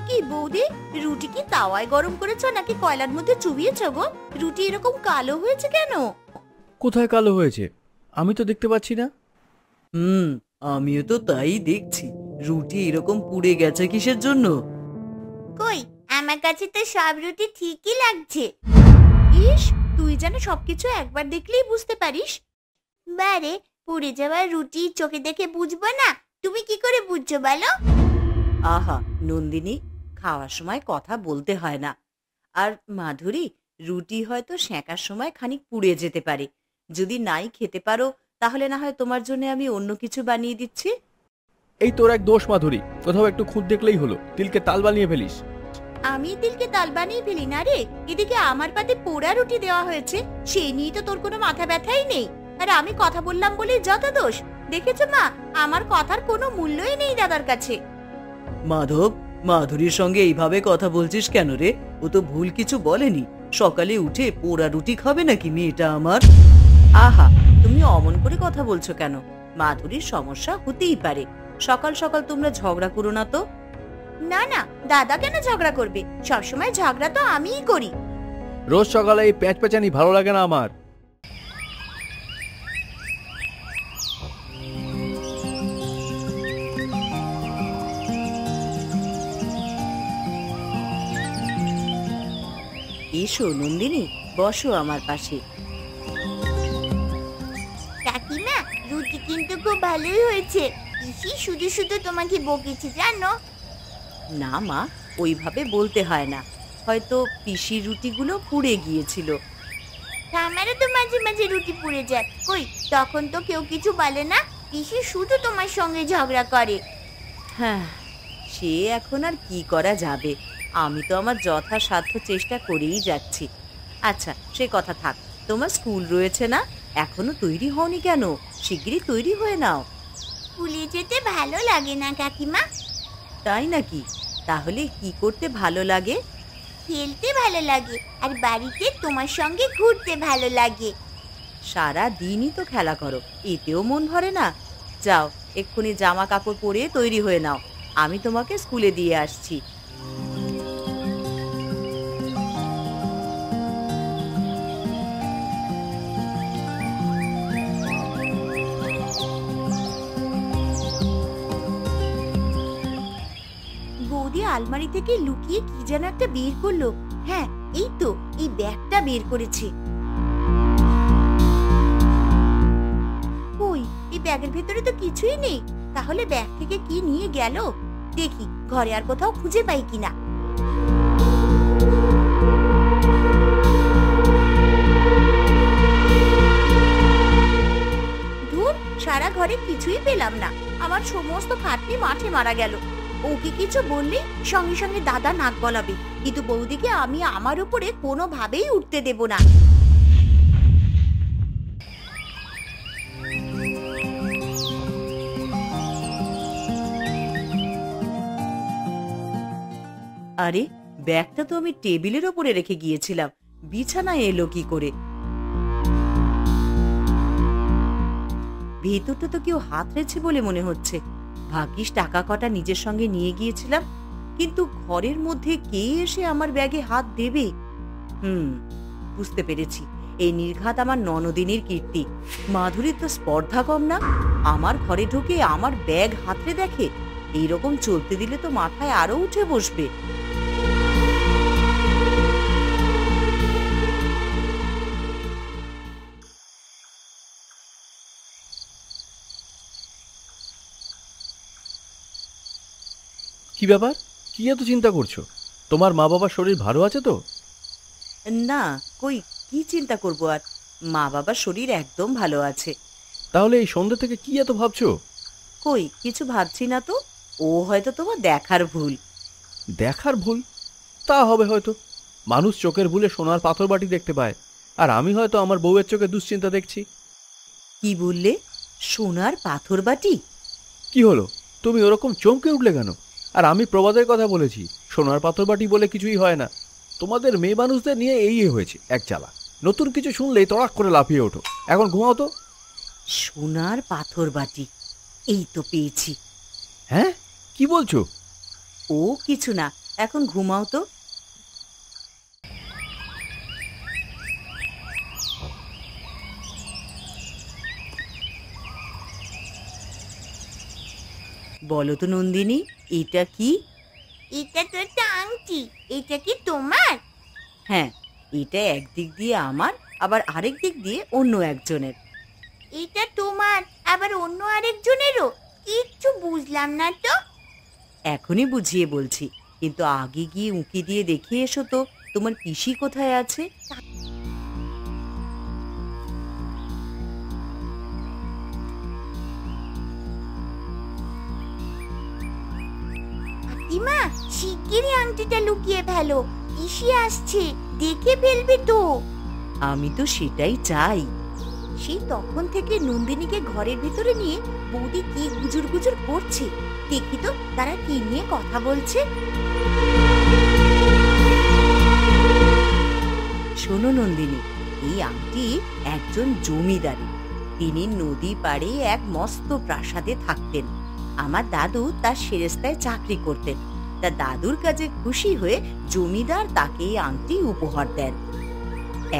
কি বৌদি, রুটি কি তাওয়ায় গরম করেছো নাকি কয়লার মধ্যে চুবিয়েছো গো? রুটি এরকম কালো হয়েছে কেন? কোথায় কালো হয়েছে? আমি তো দেখতে পাচ্ছি না। আমিও তো তাই দেখছি। রুটি এরকম পুড়ে গেছে কিসের জন্য? কই, আমার কাছে তো সব রুটি ঠিকই লাগছে। ইস, তুই যেন সবকিছু একবার দেখলেই বুঝতে পারিস। বারে, পুড়ে যাওয়া রুটি চোখে দেখে বুঝবো না? তুমি কি করে বুঝছো বলো? আহা নন্দিনী, খাওয়ার সময় কথা বলতে হয় না। আর মাধুরী, রুটি হয়তো সেঁকার সময় খানিক পুড়ে যেতে পারে। যদি নাই খেতে পারো তাহলে না হয় তোমার জন্য আমি অন্য কিছু বানিয়ে দিচ্ছি। এই তোর এক দোষ মাধুরী, কোথাও একটু খুঁত দেখলেই হলো তিলকে তাল বানিয়ে ফেলিস। আমি তিলকে তাল বানিয়ে ফেলি না রে। এদিকে আমার পাতে পোড়া রুটি দেওয়া হয়েছে, সেই নিয়ে তো তোর কোনো মাথা ব্যথাই নেই। আর আমি কথা বললাম বলে যত দোষ। দেখেছো মা, আমার কথার কোনো মূল্যই নেই দাদার কাছে। মাধব, মাধুরীর সঙ্গে এইভাবে কথা বলছিস কেন রে? ও তো ভুল কিছু বলেনি। সকালে উঠে পোড়া রুটি খাবে নাকি মেয়েটা আমার? আহা, তুমি অমন করে কথা বলছো কেন? মাধুরীর সমস্যা হতেই পারে। সকাল সকাল তোমরা ঝগড়া করো না তো। না না, দাদা কেন ঝগড়া করবে? সবসময় ঝগড়া তো আমিই করি। রোজ সকালে এই প্যাঁচপ্যাঁচানি ভালো লাগে না আমার। এসো নন্দিনী, বসো আমার পাশে। কাকিমা, রুটি কিন্তু খুব ভালোই হয়েছে। পিসি শুধু শুধু তোমাকে বকেছি জানো? না মা, ওইভাবে বলতে হয় না। হয়তো পিসির রুটিগুলো পুড়ে গিয়েছিল। আমারও তো মাঝে মাঝে রুটি পুড়ে যায়। কই, তখন তো কেউ কিছু বলে না। পিসি শুধু তোমার সঙ্গে ঝগড়া করে। হ্যাঁ, সে এখন আর কি করা যাবে। আমি তো আমার যথাসাধ্য চেষ্টা করেই যাচ্ছি। আচ্ছা, সে কথা থাক। তোমার স্কুল রয়েছে না? এখনো তৈরি হওনি কেন? শিগগিরই তৈরি হয়ে নাও। স্কুলে যেতে ভালো লাগে না কাকিমা। তাই নাকি? তাহলে কি করতে ভালো লাগে? খেলতে ভালো লাগে, আর বাড়িতে তোমার সঙ্গে ঘুরতে ভালো লাগে। সারা দিনই তো খেলা করো, এতেও মন ভরে না? যাও, এক্ষুনি জামা কাপড় পরে তৈরি হয়ে নাও। আমি তোমাকে স্কুলে দিয়ে আসছি। বৌদি আলমারি থেকে লুকিয়ে কি যেন একটা বের করলো। হ্যাঁ, এই তো, এই ব্যাগটা বের করেছে। কই, এই ব্যাগের ভেতরে তো কিছুই নেই। তাহলে ব্যাগ থেকে কি নিয়ে গেল? দেখি ঘরে আর কোথাও খুঁজে পাই কিনা। ধুর, সারা ঘরে কিছুই পেলাম না। আমার সমস্ত খাটনি মাঠে মারা গেল। ওকে কিছু বললেই সঙ্গে সঙ্গে দাদা নাক গলাবে। কিন্তু বৌদিকে আমি আমার উপরে কোনোভাবেই উঠতে দেব না। আরে, ব্যাগটা তো আমি টেবিলের ওপরে রেখে গিয়েছিলাম। বিছানায় এলো কি করে? ভেতরটা তো কেউ হাত রেখেছে বলে মনে হচ্ছে। ভাগ্যিস টাকা কটা নিজের সঙ্গে নিয়ে গিয়েছিলাম। কিন্তু ঘরের মধ্যে কে এসে আমার ব্যাগে হাত দেবে? বুঝতে পেরেছি, এই নির্ঘাত আমার ননদিনীর কীর্তি। মাধুরীর তো স্পর্ধা কম না। আমার ঘরে ঢুকে আমার ব্যাগ হাতড়ে দেখে। এইরকম চলতে দিলে তো মাথায় আরো উঠে বসবে। কি ব্যাপার? কি এত চিন্তা করছো? তোমার মা বাবার শরীর ভালো আছে তো? না, কই, কি চিন্তা করবো আর? মা বাবার শরীর একদম ভালো আছে। তাহলে এই সন্ধ্যে থেকে কি এত ভাবছো? কই, কিছু ভাবছি না তো। ও হয়তো তোমার দেখার ভুল। দেখার ভুল? তা হবে হয়তো। মানুষ চোখের ভুলে সোনার পাথর বাটি দেখতে পায়, আর আমি হয়তো আমার বউয়ের চোখে দুশ্চিন্তা দেখছি। কি বললে? সোনার পাথর বাটি? কি হলো, তুমি ওরকম চমকে উঠলে কেন? আর আমি প্রবাদের কথা বলেছি, সোনার পাথর বাটি বলে কিছুই হয় না। তোমাদের মেয়ে মানুষদের নিয়ে এই হয়েছে এক জ্বালা। নতুন কিছু শুনলেই তড়াক করে লাফিয়ে ওঠো। এখন ঘুমাও তো। সোনার পাথর বাটি, এই তো পেয়েছি। হ্যাঁ, কি বলছো? ও কিছু না, এখন ঘুমাও তো। বলো তো নন্দিনী, এটা কি? এটা তো একটা আংটি। এটা কি তোমার? হ্যাঁ, এটা একদিক দিয়ে আমার, আবার আরেক দিক দিয়ে অন্য একজনের। এটা তোমার আবার অন্য আরেকজনেরও? কিচ্ছু বুঝলাম না তো। এখনই বুঝিয়ে বলছি, কিন্তু আগে গিয়ে উঁকি দিয়ে দেখে এসো তো তোমার পিসি কোথায় আছে। কাকিমা, শিগগিরই আংটিটা লুকিয়ে ফেলো। পিসি আসছে, দেখে ফেলবে তো। আমি তো সেটাই চাই। সেই তখন থেকে নন্দিনীকে ঘরের ভিতরে নিয়ে বৌদি কি গুজুর গুজুর করছে। দেখি তো তারা কি নিয়ে কথা বলছে। শোনো নন্দিনী, এই আংটি একজন জমিদারি। তিনি নদী পাড়ে এক মস্ত প্রাসাদে থাকতেন। আমার দাদু তার সেরেস্তায় চাকরি করতেন। তা দাদুর কাজে খুশি হয়ে জমিদার তাকে এই আংটি উপহার দেন।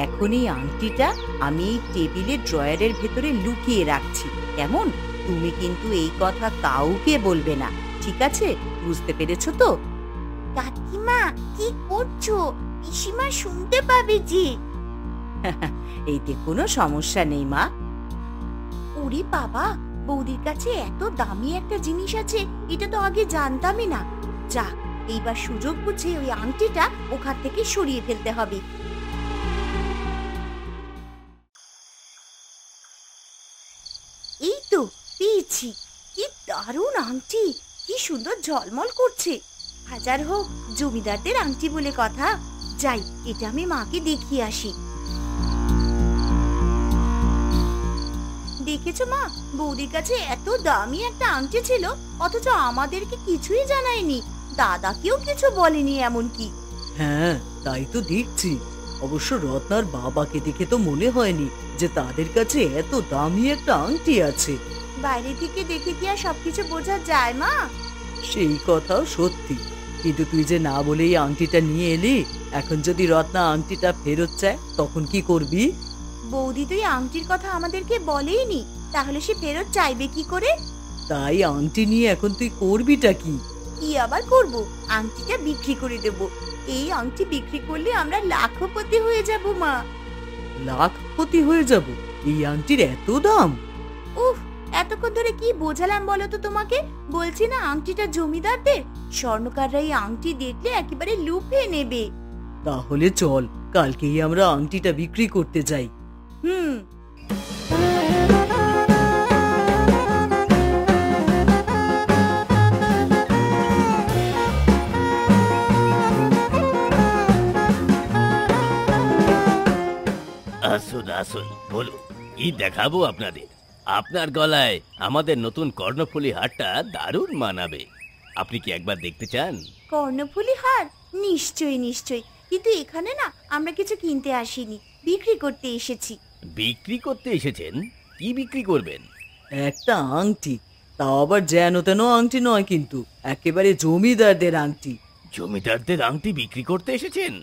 এখন এই আংটিটা আমি এই টেবিলের ড্রয়ারের ভেতরে লুকিয়ে রাখছি, কেমন? তুমি কিন্তু এই কথা কাউকে বলবে না, ঠিক আছে? বুঝতে পেরেছো তো? কাকিমা, কি করছো? পিসিমা শুনতে পাবে যে। এইতে কোনো সমস্যা নেই মা। ওরে বাবা, বৌদির কাছে এত দামি একটা জিনিস আছে, এটা তো আগে জানতামই না। যাক, এইবার সুযোগ বুঝে ওই আংটিটা ওখান থেকে সরিয়ে ফেলতে হবে। এই তো পেয়েছি। কি দারুণ আংটি, কি সুন্দর ঝলমল করছে। হাজার হোক জমিদারদের আংটি বলে কথা। যাই, এটা আমি মাকে দেখিয়ে আসি। দেখেছো মা, বৌদির কাছে এত দামি একটা আংটি ছিল, অথচ আমাদেরকে কিছুই জানায়নি, দাদাকেও কিছু বলেনি এমনকি। হ্যাঁ, তাই তো দেখছি। অবশ্য রত্নার বাবাকে দেখে তো মনে হয়নি যে তাদের কাছে এত দামি একটা আংটি আছে। বাইরে থেকে দেখে কি আর সবকিছু বোঝা যায় মা? সেই কথাও সত্যি, কিন্তু তুই যে না বলেই আংটিটা নিয়ে এলি, এখন যদি রত্না আংটিটা ফেরত চায় তখন কি করবি? বৌদি তো এই আংটির কথা আমাদেরকে বলেইনি, তাহলে সে ফেরত চাইবে কি করে? তাই আংটি নিয়ে এখন তুই করবিটা কি? কি আবার করব? আংটিটা বিক্রি করে দেব। এই আংটি বিক্রি করলে আমরা লাখপতি হয়ে যাব মা। লাখপতি হয়ে যাব? এই আংটির এত দাম? উফ, এতক্ষণ ধরে কি বোঝালাম বলো তো তোমাকে? বলছি না আংটিটা জমিদারদের। স্বর্ণকাররা এই আংটি দেখলে একেবারে লুফে নেবে। তাহলে চল, কালকেই আমরা আংটিটা বিক্রি করতে যাই। হুম। আসুন আসুন, বলুন কি দেখাবো আপনাদের? আপনার গলায় আমাদের নতুন কর্ণফুলী হারটা দারুণ মানাবে। আপনি কি একবার দেখতে চান? কর্ণফুলী হার? নিশ্চয়ই নিশ্চয়ই, কিন্তু এখানে না আমরা কিছু কিনতে আসিনি, বিক্রি করতে এসেছি। বিক্রি করতে এসেছেন? কি বিক্রি করবেন? একটা আংটি, তাও আবার যেন তেন আংটি নয়, কিন্তু একেবারে জমিদারদের আংটি। জমিদারদের আংটি বিক্রি করতে এসেছেন?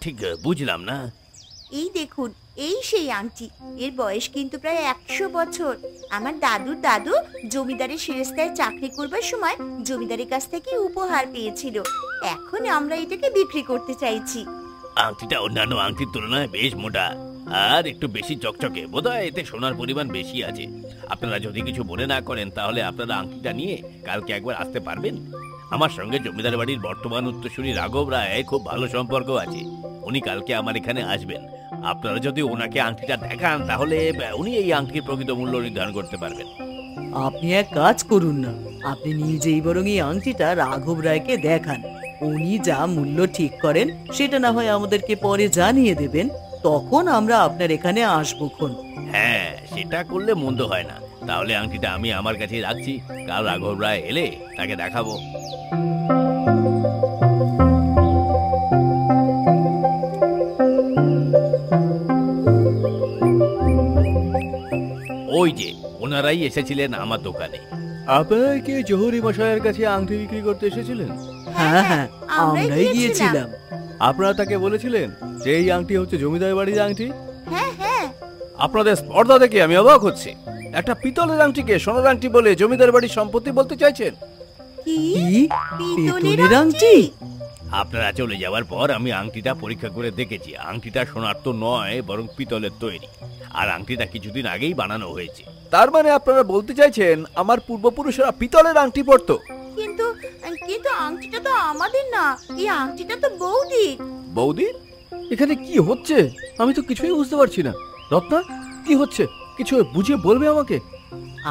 ঠিক বুঝলাম না। এই দেখুন, এই সেই আংটি। এর বয়স কিন্তু প্রায় 100 বছর। আমার দাদুর দাদু জমিদারের শিরস্তায় চাকরি করবার সময় জমিদারের কাছ থেকে উপহার পেয়েছিল। এখন আমরা এটাকে বিক্রি করতে চাইছি। আংটিটা অন্যান্য আংটির তুলনায় বেশ মোটা আর একটু বেশি চকচকে, বোধহয় এতে সোনার পরিমাণ বেশি আছে। আপনারা যদি কিছু মনে না করেন তাহলে আপনারা আংটিটা নিয়ে কালকে একবার আসতে পারবেন? আমার সঙ্গে জমিদার বাড়ির বর্তমান উত্তরসূরি রাঘব রায় খুব ভালো সম্পর্ক আছে। উনি কালকে আমার এখানে আসবেন। আপনারা যদি ওনাকে আংটিটা দেখান তাহলে উনি এই আংটির প্রকৃত মূল্য নির্ধারণ করতে পারবেন। আপনি এক কাজ করুন না, আপনি নিজেই বরং এই আংটিটা রাঘব রায়কে দেখান। উনি যা মূল্য ঠিক করেন সেটা না হয় আমাদেরকে পরে জানিয়ে দেবেন, তখন আমরা আপনার এখানে আসবোক্ষণ। হ্যাঁ, সেটা করলে মন্দ হয় না। তাহলে আংটিটা আমি আমার কাছে রাখছি, কাল রাঘব রায় এলে তাকে দেখাবো। ওই যে ওনারাই এসেছিলেন আমার দোকানে। আপনারা কি জহুরি মশাইয়ের কাছে আংটি বিক্রি করতে এসেছিলেন? হ্যাঁ হ্যাঁ, আমরাই গিয়েছিলাম। আপনারা তাকে বলেছিলেন যে এই আংটি হচ্ছে জমিদার বাড়ির আংটি? হ্যাঁ হ্যাঁ, আপনাদের স্পর্ধা দেখে আমি অবাক হচ্ছি। একটা পিতলের আংটিকে সোনার আংটি বলে জমিদার বাড়ির সম্পত্তি বলতে চাইছেন? কি পিতলের আংটি? আপনারা চলে যাওয়ার পর আমি আংটিটা পরীক্ষা করে দেখেছি। আংটিটা সোনার তো নয়, বরং পিতলের তৈরি। আর আংটিটা কিছুদিন আগেই বানানো হয়েছে। তার মানে আপনারা বলতে চাইছেন আমার পূর্বপুরুষরা পিতলের আংটি পরতো? কিন্তু কিন্তু আংটিটা তো আমাদের না, এই আংটিটা তো বৌদির। বৌদি, এখানে কি হচ্ছে? আমি তো কিছুই বুঝতে পারছি না। রত্না, কি হচ্ছে? কিছু বুঝিয়ে বলবে আমাকে?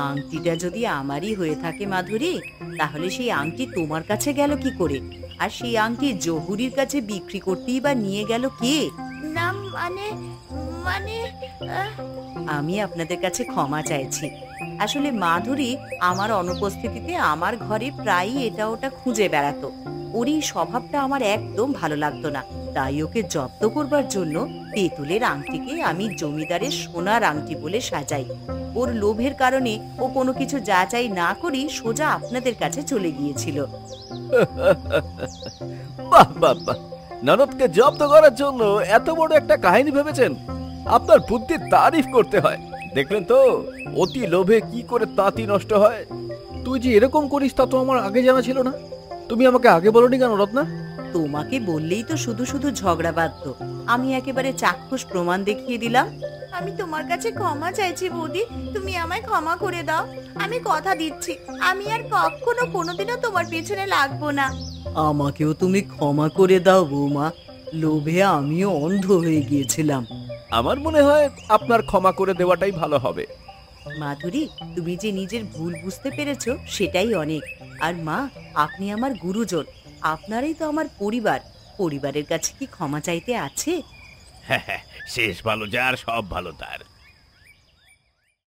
আংটিটা যদি আমারই হয়ে থাকে মাধুরী, তাহলে সেই আংটি তোমার কাছে গেল কি করে? আর সেই আংটি জহুরির কাছে বিক্রি করতেই বা নিয়ে গেল কে? না মানে মানে আহ, আমি আপনাদের কাছে ক্ষমা চাইছি। আসলে মাধুরী আমার অনুপস্থিতিতে আমার ঘরে প্রায়ই এটা ওটা খুঁজে বেড়াতো। ওর এই স্বভাবটা আমার একদম ভালো লাগতো না। তাই ওকে জব্দ করবার জন্য পেতলের আংটিকে আমি জমিদারের সোনার আংটি বলে সাজাই। ওর লোভের কারণে ও কোনো কিছু যাচাই না করেই সোজা আপনাদের কাছে চলে গিয়েছিল। বাহ বাহ বাহ, ননদকে জব্দ করার জন্য এত বড় একটা কাহিনী ভেবেছেন? আপনার বুদ্ধির তারিফ করতে হয়। দেখলেন তো অতি লোভে কি করে তাঁতি নষ্ট হয়। তুই যে এরকম করিস তা তো আমার আগে জানা ছিল না। তুমি আমাকে আগে বলনি কেন রত্না? তোমাকে বললেই তো শুধু শুধু ঝগড়া বাঁধতো। আমি একেবারে চাক্ষুষ প্রমাণ দেখিয়ে দিলাম। আমি তোমার কাছে ক্ষমা চাইছি বৌদি, তুমি আমায় ক্ষমা করে দাও। আমি কথা দিচ্ছি আমি আর কখনো কোনোদিনও তোমার পেছনে লাগবো না। আমাকেও তুমি ক্ষমা করে দাও বৌমা, লোভে আমিও অন্ধ হয়ে গিয়েছিলাম। আমার মনে হয় আপনার ক্ষমা করে দেওয়াটাই ভালো হবে। মাধুরী, তুমি যে নিজের ভুল বুঝতে পেরেছো সেটাই অনেক। আর মা, আপনি আমার গুরুজন, আপনারাই তো আমার পরিবার। পরিবারের কাছে কি ক্ষমা চাইতে আছে? শেষ ভালো যার, সব ভালো তার।